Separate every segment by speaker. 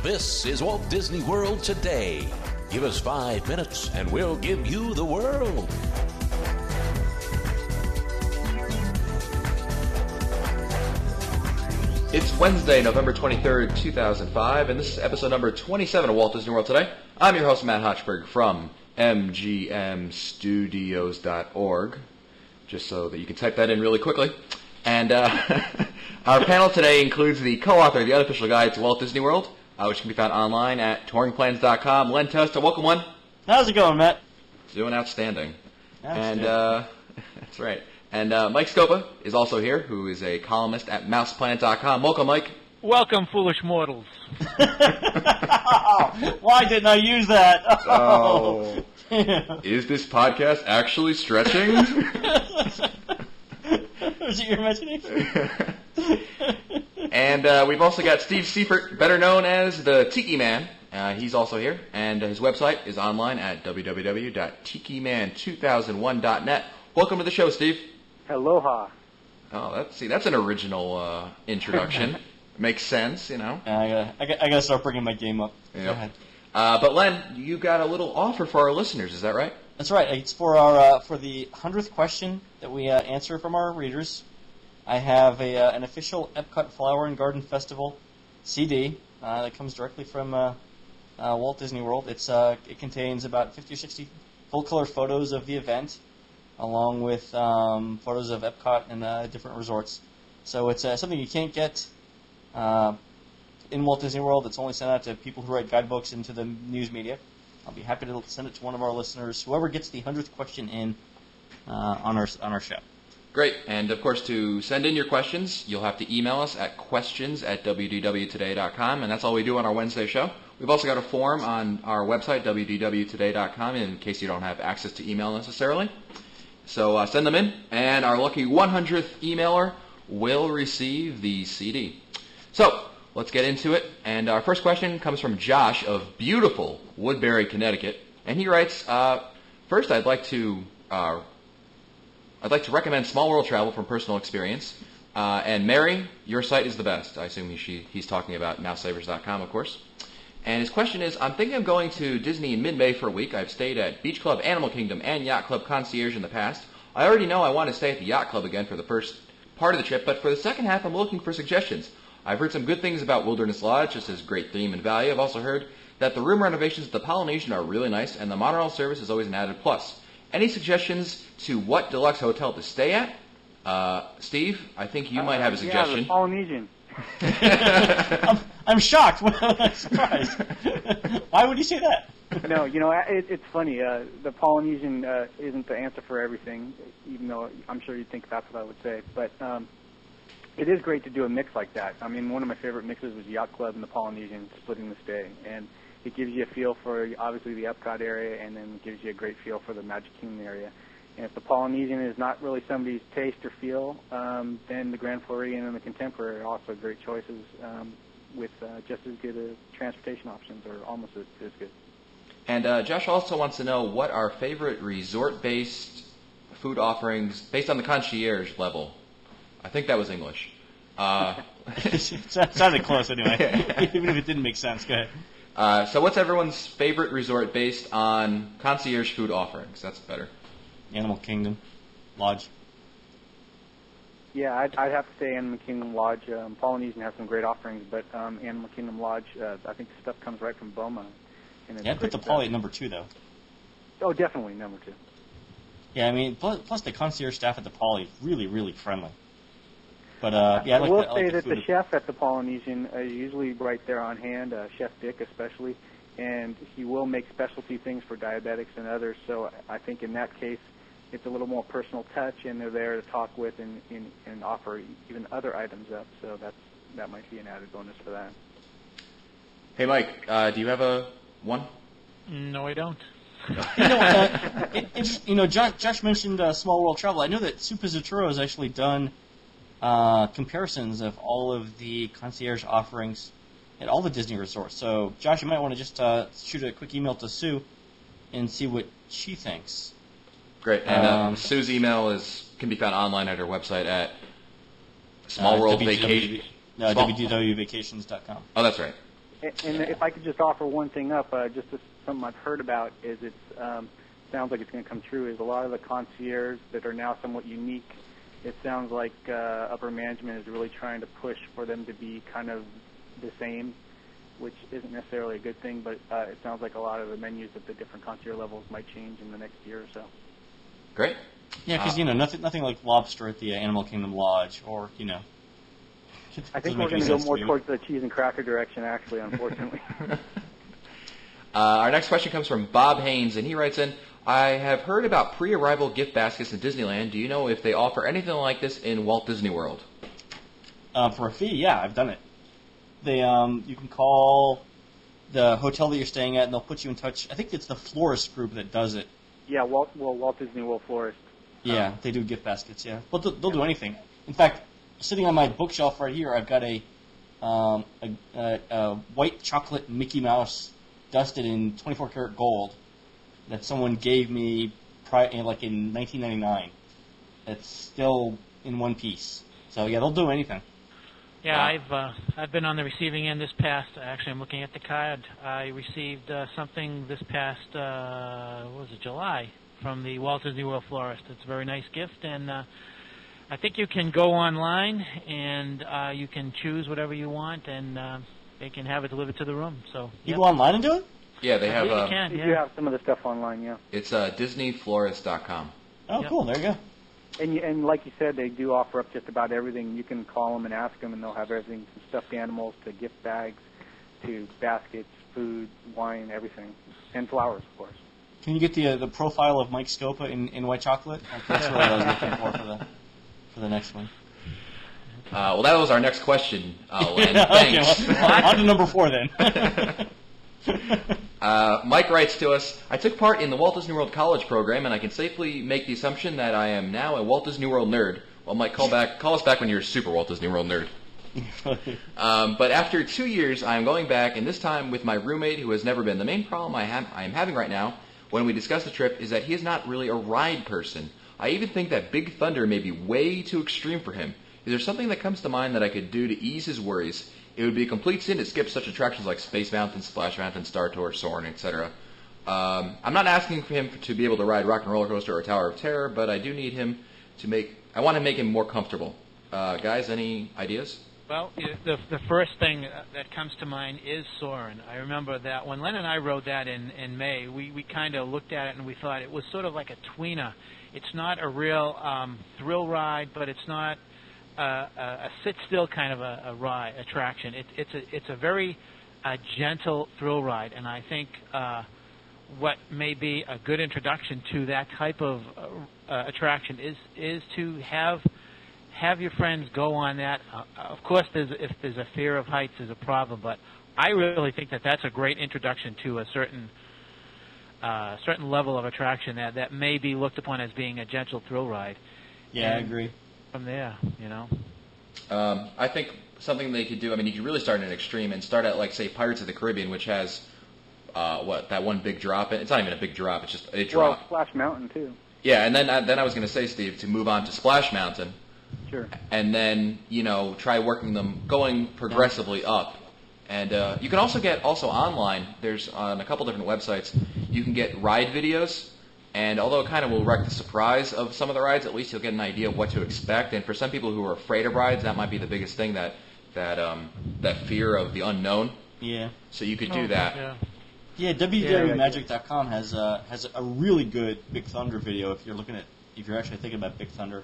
Speaker 1: This is Walt Disney World Today. Give us 5 minutes and we'll give you the world.
Speaker 2: It's Wednesday, November 23rd, 2005, and this is episode number 27 of Walt Disney World Today. I'm your host, Matt Hochberg, from mgmstudios.org, just so that you can type that in really quickly. And our panel today includes the co-author of the unofficial guide to Walt Disney World, which can be found online at touringplans.com. Len Testa, welcome, Len.
Speaker 3: How's it going, Matt?
Speaker 2: Doing outstanding.
Speaker 3: Outstanding.
Speaker 2: And that's right. And Mike Scopa is also here, who is a columnist at mouseplanet.com. Welcome, Mike.
Speaker 4: Welcome, foolish mortals.
Speaker 3: Why didn't I use that?
Speaker 2: Oh. Is this podcast actually stretching?
Speaker 3: Was it your imagination?
Speaker 2: And we've also got Steve Seifert, better known as the Tiki Man. He's also here, and his website is online at www.tikiman2001.net. Welcome to the show, Steve.
Speaker 5: Aloha.
Speaker 2: Oh, that's an original introduction. Makes sense, you know.
Speaker 3: I gotta start bringing my game up.
Speaker 2: Yep.
Speaker 3: Go ahead.
Speaker 2: But Len, you got a little offer for our listeners, is that right?
Speaker 3: That's right. It's for our for the 100th question that we answer from our readers. I have an official Epcot Flower and Garden Festival CD that comes directly from Walt Disney World. It contains about 50 or 60 full-color photos of the event, along with photos of Epcot and different resorts. So it's something you can't get in Walt Disney World. It's only sent out to people who write guidebooks and to the news media. I'll be happy to send it to one of our listeners, whoever gets the 100th question in on our show.
Speaker 2: Great. And, of course, to send in your questions, you'll have to email us at questions@wdwtoday.com, and that's all we do on our Wednesday show. We've also got a form on our website, wdwtoday.com, in case you don't have access to email necessarily. So send them in, and our lucky 100th emailer will receive the CD. So let's get into it. And our first question comes from Josh of beautiful Woodbury, Connecticut. And he writes, first I'd like to recommend Small World Travel from personal experience. And Mary, your site is the best. I assume he's talking about mousesavers.com, of course. And his question is, I'm thinking of going to Disney in mid-May for a week. I've stayed at Beach Club, Animal Kingdom, and Yacht Club Concierge in the past. I already know I want to stay at the Yacht Club again for the first part of the trip, but for the second half, I'm looking for suggestions. I've heard some good things about Wilderness Lodge, just as great theme and value. I've also heard that the room renovations at the Polynesian are really nice, and the monorail service is always an added plus. Any suggestions to what deluxe hotel to stay at? Steve, I think you might have a suggestion.
Speaker 5: Yeah, the Polynesian.
Speaker 3: I'm shocked. I'm surprised. Why would you say that?
Speaker 5: No, it's funny. The Polynesian isn't the answer for everything, even though I'm sure you'd think that's what I would say. But it is great to do a mix like that. I mean, one of my favorite mixes was Yacht Club and the Polynesian splitting the stay. And it gives you a feel for, obviously, the Epcot area, and then gives you a great feel for the Magic Kingdom area. And if the Polynesian is not really somebody's taste or feel, then the Grand Floridian and the Contemporary are also great choices with just as good transportation options, or almost as good.
Speaker 2: And Josh also wants to know what our favorite resort-based food offerings, based on the concierge level. I think that was English.
Speaker 3: Sounded close anyway, even if it didn't make sense. Go ahead.
Speaker 2: So what's everyone's favorite resort based on concierge food offerings? That's better.
Speaker 3: Animal Kingdom Lodge.
Speaker 5: Yeah, I'd have to say Animal Kingdom Lodge. Polynesian has some great offerings, but Animal Kingdom Lodge, I think the stuff comes right from Boma.
Speaker 3: Yeah, I'd put the Poly at number 2, though.
Speaker 5: Oh, definitely number 2.
Speaker 3: Yeah, I mean, plus the concierge staff at the Poly is really, really friendly. But yeah,
Speaker 5: I will say that the chef at the Polynesian is usually right there on hand, Chef Dick especially, and he will make specialty things for diabetics and others. So I think in that case, it's a little more personal touch, and they're there to talk with and offer even other items up. So that might be an added bonus for that.
Speaker 2: Hey, Mike, do you have a one?
Speaker 4: No, I don't.
Speaker 3: Josh mentioned Small World Travel. I know that Suppositoro has actually done comparisons of all of the concierge offerings at all the Disney resorts. So, Josh, you might want to just shoot a quick email to Sue and see what she thinks.
Speaker 2: Great. And Sue's email can be found online at her website at smallworldvacation.
Speaker 3: www.vacations.com.
Speaker 2: Oh, that's right.
Speaker 5: And if I could just offer one thing up, something I've heard about is sounds like it's going to come true, is a lot of the concierges that are now somewhat unique. It sounds like upper management is really trying to push for them to be kind of the same, which isn't necessarily a good thing, but it sounds like a lot of the menus at the different concierge levels might change in the next year or so.
Speaker 2: Great.
Speaker 3: Yeah, because nothing like lobster at the Animal Kingdom Lodge, or
Speaker 5: I think we're going to go more towards the cheese and cracker direction, actually, unfortunately.
Speaker 2: Our next question comes from Bob Haynes, and he writes in, I have heard about pre-arrival gift baskets in Disneyland. Do you know if they offer anything like this in Walt Disney World?
Speaker 3: For a fee, yeah, I've done it. You can call the hotel that you're staying at, and they'll put you in touch. I think it's the florist group that does it.
Speaker 5: Yeah, Walt Disney World Florist.
Speaker 3: Yeah, they do gift baskets, yeah. But they'll do anything. In fact, sitting on my bookshelf right here, I've got a white chocolate Mickey Mouse dusted in 24 karat gold that someone gave me in 1999. It's still in one piece. So yeah, they'll do anything.
Speaker 4: Yeah, I've been on the receiving end this past. Actually, I'm looking at the card. I received something this past July from the Walt Disney World Florist. It's a very nice gift, and I think you can go online and you can choose whatever you want, and they can have it delivered to the room. So
Speaker 3: you go online and do it?
Speaker 2: Yeah, they have.
Speaker 4: You can,
Speaker 5: you have some of the stuff online, yeah.
Speaker 2: It's DisneyFlorist.com.
Speaker 3: Oh,
Speaker 4: Yep.
Speaker 3: Cool. There you go.
Speaker 5: And like you said, they do offer up just about everything. You can call them and ask them, and they'll have everything from stuffed animals to gift bags to baskets, food, wine, everything, and flowers, of course.
Speaker 3: Can you get the profile of Mike Scopa in white chocolate? That's what I was looking for the next one.
Speaker 2: Well, that was our next question, Len.
Speaker 3: Okay,
Speaker 2: Thanks.
Speaker 3: well, on to number 4 then.
Speaker 2: Mike writes to us, I took part in the Walt Disney World College program, and I can safely make the assumption that I am now a Walt Disney World nerd. Well, Mike, call us back when you're a super Walt Disney World nerd. But after 2 years, I am going back, and this time with my roommate, who has never been. The main problem I am having right now, when we discuss the trip, is that he is not really a ride person. I even think that Big Thunder may be way too extreme for him. Is there something that comes to mind that I could do to ease his worries? It would be a complete sin to skip such attractions like Space Mountain, Splash Mountain, Star Tours, Soarin', etc. I'm not asking for him to be able to ride Rock and Roller Coaster or Tower of Terror, but I do need him I want to make him more comfortable. Guys, any ideas?
Speaker 4: Well, the first thing that comes to mind is Soarin'. I remember that when Len and I rode that in May, we kind of looked at it and we thought it was sort of like a tweener. It's not a real thrill ride, but it's not a sit-still kind of a ride attraction. It's a very gentle thrill ride, and I think what may be a good introduction to that type of attraction is to have your friends go on that. Of course, if there's a fear of heights, there's a problem, but I really think that that's a great introduction to a certain level of attraction that may be looked upon as being a gentle thrill ride.
Speaker 3: Yeah, I agree.
Speaker 4: From there,
Speaker 2: I think something they could do, you could really start in an extreme and start at, like, say, Pirates of the Caribbean, which has, that one big drop. It's not even a big drop, it's just a drop.
Speaker 5: Well, Splash Mountain, too.
Speaker 2: Yeah, and then I was going to say, Steve, to move on to Splash Mountain.
Speaker 5: Sure.
Speaker 2: And then, try working them, going progressively up. And you can also get, online, there's on a couple different websites, you can get ride videos. And although it kind of will wreck the surprise of some of the rides, at least you'll get an idea of what to expect. And for some people who are afraid of rides, that might be the biggest thing, that fear of the unknown.
Speaker 3: Yeah.
Speaker 2: So you could do that.
Speaker 3: Yeah, www.magic.com has a really good Big Thunder video if you're actually thinking about Big Thunder.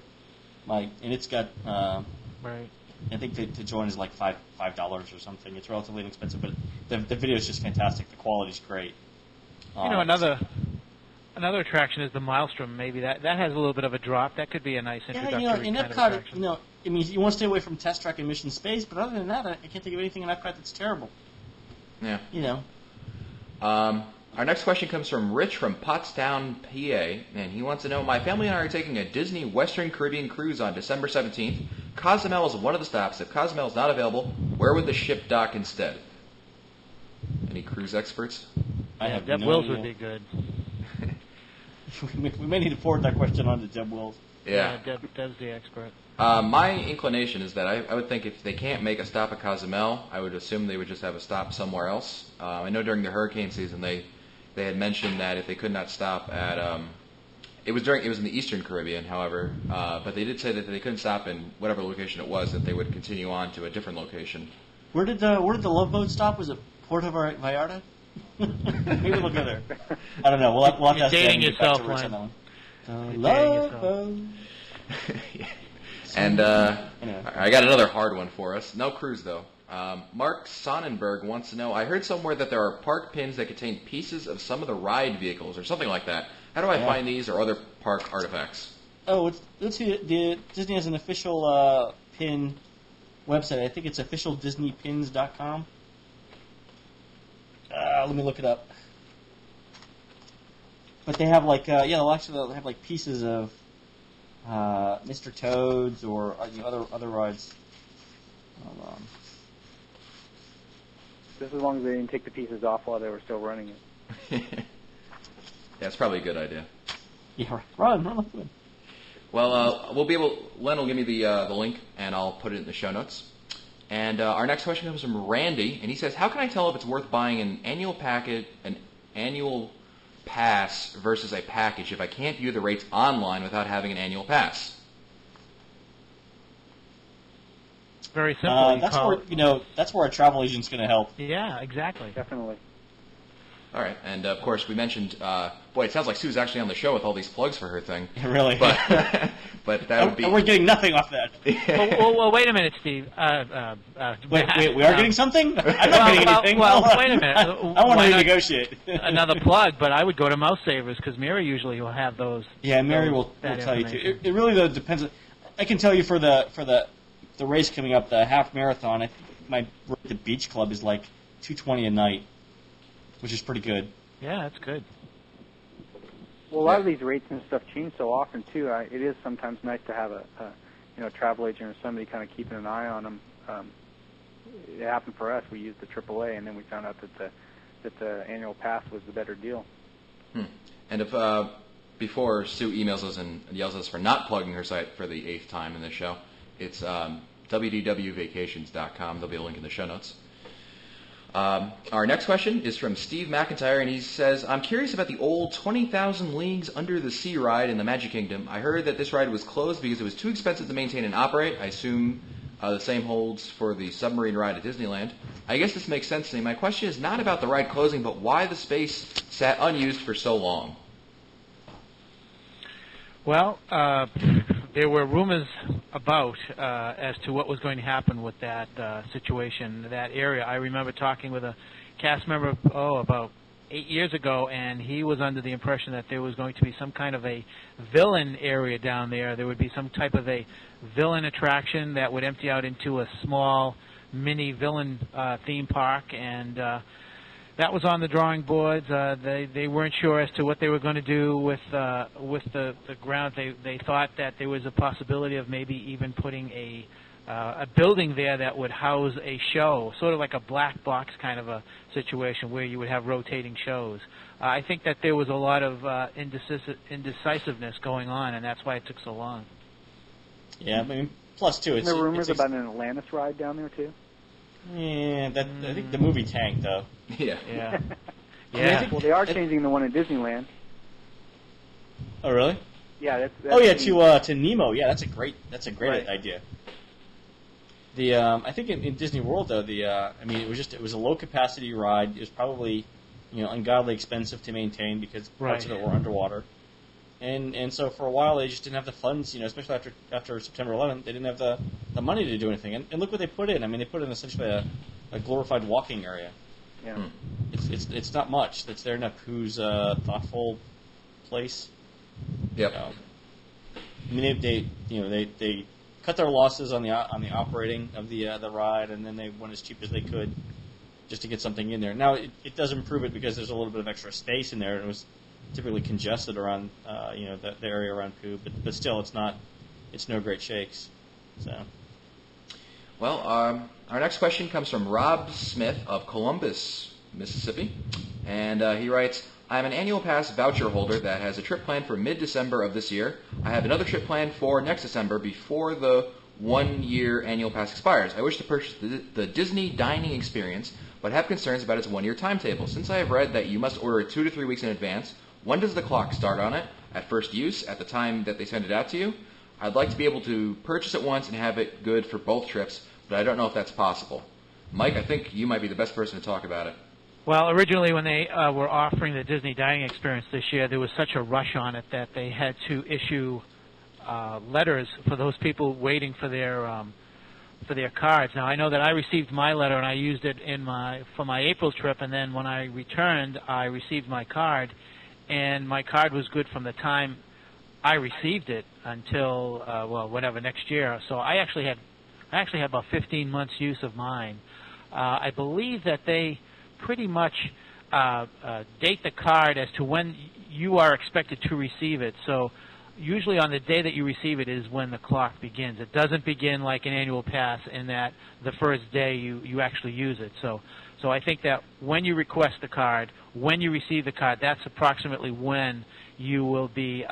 Speaker 3: And it's got
Speaker 4: right.
Speaker 3: I think to join is like $5 or something. It's relatively inexpensive, but the video is just fantastic. The quality's great.
Speaker 4: Another attraction is the Maelstrom. Maybe that has a little bit of a drop. That could be a nice introductory
Speaker 3: in
Speaker 4: kind
Speaker 3: Epcot,
Speaker 4: of attraction.
Speaker 3: you want to stay away from Test Track and Mission Space, but other than that, I can't think of anything in Epcot that's terrible.
Speaker 2: Yeah. Our next question comes from Rich from Pottstown, PA, and he wants to know, my family and I are taking a Disney Western Caribbean cruise on December 17th. Cozumel is one of the stops. If Cozumel is not available, where would the ship dock instead? Any cruise experts?
Speaker 3: I have
Speaker 4: that
Speaker 3: no
Speaker 4: Wills
Speaker 3: idea.
Speaker 4: would be good.
Speaker 3: We may need to forward that question on to Deb Wills.
Speaker 2: Yeah.
Speaker 4: Deb's the expert.
Speaker 2: My inclination is that I would think if they can't make a stop at Cozumel, I would assume they would just have a stop somewhere else. I know during the hurricane season they had mentioned that if they could not stop at it was in the Eastern Caribbean, however, but they did say that they couldn't stop in whatever location it was, that they would continue on to a different location.
Speaker 3: Where did the Love Boat stop? Was it Puerto Vallarta? Maybe we'll go there. I don't know. We'll have to ask
Speaker 4: dating
Speaker 3: Dan
Speaker 4: yourself,
Speaker 3: to on that one.
Speaker 4: You're
Speaker 3: Love
Speaker 4: dating
Speaker 3: Boat.
Speaker 2: And I got another hard one for us. No cruise, though. Mark Sonnenberg wants to know, I heard somewhere that there are park pins that contain pieces of some of the ride vehicles or something like that. How do I find these or other park artifacts?
Speaker 3: Oh, let's see. Disney has an official pin website. I think it's officialdisneypins.com. Let me look it up. But they have they'll actually have like pieces of Mr. Toad's or other rides. Hold on.
Speaker 5: Just as long as they didn't take the pieces off while they were still running it.
Speaker 2: Yeah, it's probably a good idea.
Speaker 3: Yeah, run like that.
Speaker 2: Well, Len will give me the link, and I'll put it in the show notes. And our next question comes from Randy, and he says, how can I tell if it's worth buying an annual pass versus a package if I can't view the rates online without having an annual pass?
Speaker 4: Very simple.
Speaker 3: That's where a travel agent's going to help.
Speaker 4: Yeah, exactly.
Speaker 5: Definitely.
Speaker 2: All right, and of course we mentioned. It sounds like Sue's actually on the show with all these plugs for her thing.
Speaker 3: Really?
Speaker 2: But that would be.
Speaker 3: We're getting nothing off that.
Speaker 4: well, wait a minute, Steve.
Speaker 3: Wait, we are getting something? I'm not getting anything.
Speaker 4: Well, wait a minute.
Speaker 3: I want to renegotiate.
Speaker 4: Another plug, but I would go to Mouse Savers because Mary usually will have those.
Speaker 3: Yeah, Mary will tell you too. It really though depends. I can tell you for the race coming up, the half marathon. I think the beach club is like $220 a night, which is pretty good.
Speaker 4: Yeah, that's good.
Speaker 5: Well, a lot of these rates and stuff change so often too. It is sometimes nice to have a travel agent or somebody kind of keeping an eye on them. It happened for us. We used the AAA, and then we found out that the annual pass was the better deal.
Speaker 2: And if before Sue emails us and yells at us for not plugging her site for the 8th time in this show, it's wdwvacations.com. There'll be a link in the show notes. Our next question is from Steve McIntyre, and he says, I'm curious about the old 20,000 Leagues Under the Sea ride in the Magic Kingdom. I heard that this ride was closed because it was too expensive to maintain and operate. I assume the same holds for the submarine ride at Disneyland. I guess this makes sense to me. My question is not about the ride closing, but why the space sat unused for so long.
Speaker 4: Well, there were rumors about as to what was going to happen with that situation, that area. I remember talking with a cast member, about 8 years ago, and he was under the impression that there was going to be some kind of a villain area down there. There would be some type of a villain attraction that would empty out into a small mini villain theme park, and that was on the drawing boards. They weren't sure as to what they were going to do with the ground. They thought that there was a possibility of maybe even putting a building there that would house a show, sort of like a black box kind of a situation where you would have rotating shows. I think that there was a lot of indecisiveness going on, and that's why it took so long.
Speaker 3: Yeah, I mean, plus too,
Speaker 5: there were rumors about an Atlantis ride down there too.
Speaker 3: Yeah, I think the movie tanked though.
Speaker 2: Yeah.
Speaker 4: Yeah.
Speaker 3: Yeah.
Speaker 5: Well, they are changing the one in Disneyland.
Speaker 3: Oh, really?
Speaker 5: Yeah,
Speaker 3: to Nemo. Yeah, that's a great idea. I think in Disney World though, it was a low capacity ride. It was probably, ungodly expensive to maintain because parts of it were underwater. And so for a while they just didn't have the funds, especially after September 11th, they didn't have the money to do anything. And look what they put in. I mean, they put in essentially a glorified walking area.
Speaker 5: Yeah.
Speaker 3: It's not much. It's there in a Pooh's thoughtful place.
Speaker 2: Yep.
Speaker 3: I mean, they cut their losses on the operating of the ride, and then they went as cheap as they could just to get something in there. Now it does improve it because there's a little bit of extra space in there, and it was typically congested around the area around Pooh, but still it's no great shakes. So.
Speaker 2: Well, our next question comes from Rob Smith of Columbus, Mississippi, and he writes, I'm an annual pass voucher holder that has a trip planned for mid-December of this year. I have another trip planned for next December before the 1-year annual pass expires. I wish to purchase the Disney dining experience, but have concerns about its 1-year timetable. Since I have read that you must order it 2 to 3 weeks in advance, when does the clock start on it? At first use, at the time that they send it out to you? I'd like to be able to purchase it once and have it good for both trips, but I don't know if that's possible. Mike, I think you might be the best person to talk about it.
Speaker 4: Well, originally when they were offering the Disney dining experience this year, there was such a rush on it that they had to issue letters for those people waiting for their cards. Now, I know that I received my letter and I used it for my April trip, and then when I returned, I received my card, and my card was good from the time I received it until whatever next year. So I actually had about 15 months use of mine. I believe that they pretty much date the card as to when you are expected to receive it. So usually on the day that you receive it is when the clock begins. It doesn't begin like an annual pass in that the first day you actually use it. So I think that when you request the card, when you receive the card, that's approximately when you will be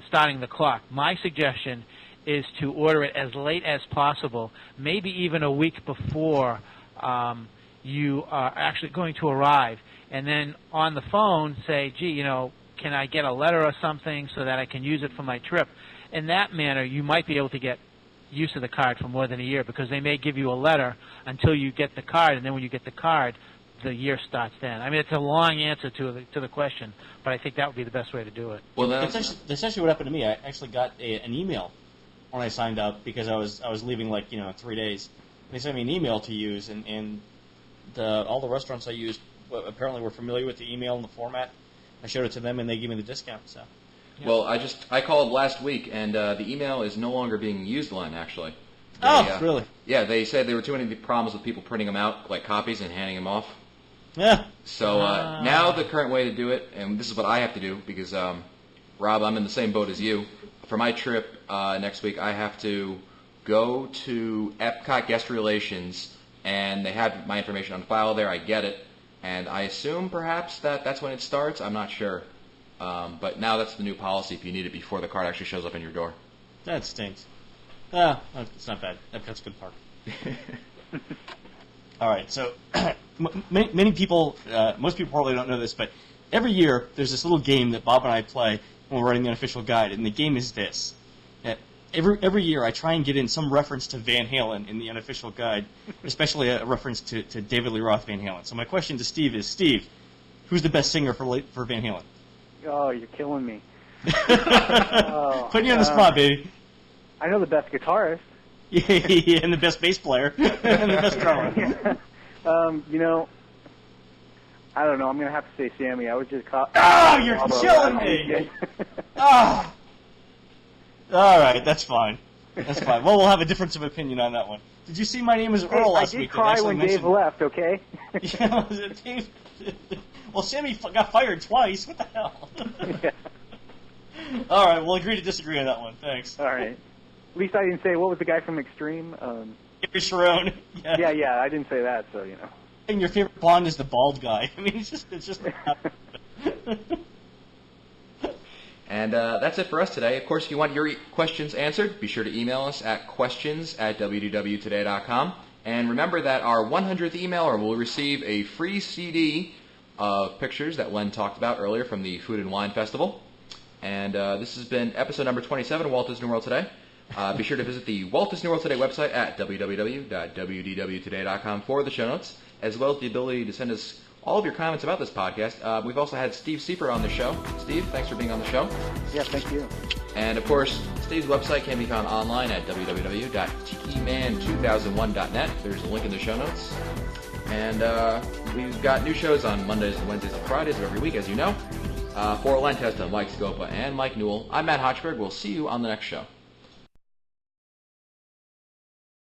Speaker 4: starting the clock. My suggestion is to order it as late as possible, maybe even a week before you are actually going to arrive, and then on the phone say, gee, can I get a letter or something so that I can use it for my trip? In that manner, you might be able to get use of the card for more than a year, because they may give you a letter until you get the card, and then when you get the card, the year starts then. I mean, it's a long answer to the question, but I think that would be the best way to do it.
Speaker 3: Well, that's essentially what happened to me. I actually got an email when I signed up because I was leaving 3 days. They sent me an email to use, and all the restaurants I used apparently were familiar with the email and the format. I showed it to them, and they gave me the discount. So.
Speaker 2: Yeah. Well, I called last week, and the email is no longer being used, Len, actually.
Speaker 3: Really?
Speaker 2: Yeah, they said there were too many problems with people printing them out, like copies, and handing them off.
Speaker 3: Yeah.
Speaker 2: So now the current way to do it, and this is what I have to do, because, Rob, I'm in the same boat as you. For my trip next week, I have to go to Epcot Guest Relations, and they have my information on file there. I get it, and I assume perhaps that's when it starts. I'm not sure. But now that's the new policy if you need it before the card actually shows up in your door.
Speaker 3: That stinks. It's not bad. Epcot's a good park. All right, so many people, most people probably don't know this, but every year there's this little game that Bob and I play when we're writing the unofficial guide, and the game is this. Every year I try and get in some reference to Van Halen in the unofficial guide, especially a reference to David Lee Roth Van Halen. So my question to Steve is, Steve, who's the best singer for Van Halen?
Speaker 5: Oh, you're killing me.
Speaker 3: Putting you on the spot, baby.
Speaker 5: I know the best guitarist.
Speaker 3: Yeah, and the best bass player, and the best drummer.
Speaker 5: I don't know. I'm going to have to say Sammy. I was just caught.
Speaker 3: Oh, you're killing me! Oh. All right, that's fine. That's fine. Well, we'll have a difference of opinion on that one. Did you see My Name is Earl last week?
Speaker 5: I did cry when Dave left, okay?
Speaker 3: Yeah, was it Dave? Well, Sammy got fired twice. What the hell?
Speaker 5: Yeah.
Speaker 3: All right, we'll agree to disagree on that one. Thanks.
Speaker 5: All right. At least I didn't say, what was the guy from Extreme?
Speaker 3: Gary Sharon.
Speaker 5: Yeah, I didn't say that, so,
Speaker 3: And your favorite blonde is the bald guy. I mean, it's just.
Speaker 2: And that's it for us today. Of course, if you want your questions answered, be sure to email us at questions@wdwtoday.com. And remember that our 100th emailer will receive a free CD of pictures that Len talked about earlier from the Food and Wine Festival. And this has been episode number 27 of Walt Disney World Today. Be sure to visit the Walt Disney World Today website at www.wdwtoday.com for the show notes, as well as the ability to send us all of your comments about this podcast. We've also had Steve Seaport on the show. Steve, thanks for being on the show.
Speaker 5: Yeah, thank you.
Speaker 2: And, of course, Steve's website can be found online at www.tikiman2001.net. There's a link in the show notes. And we've got new shows on Mondays and Wednesdays and Fridays of every week, as you know. For Len Testa, Mike Scopa, and Mike Newell, I'm Matt Hochberg. We'll see you on the next show.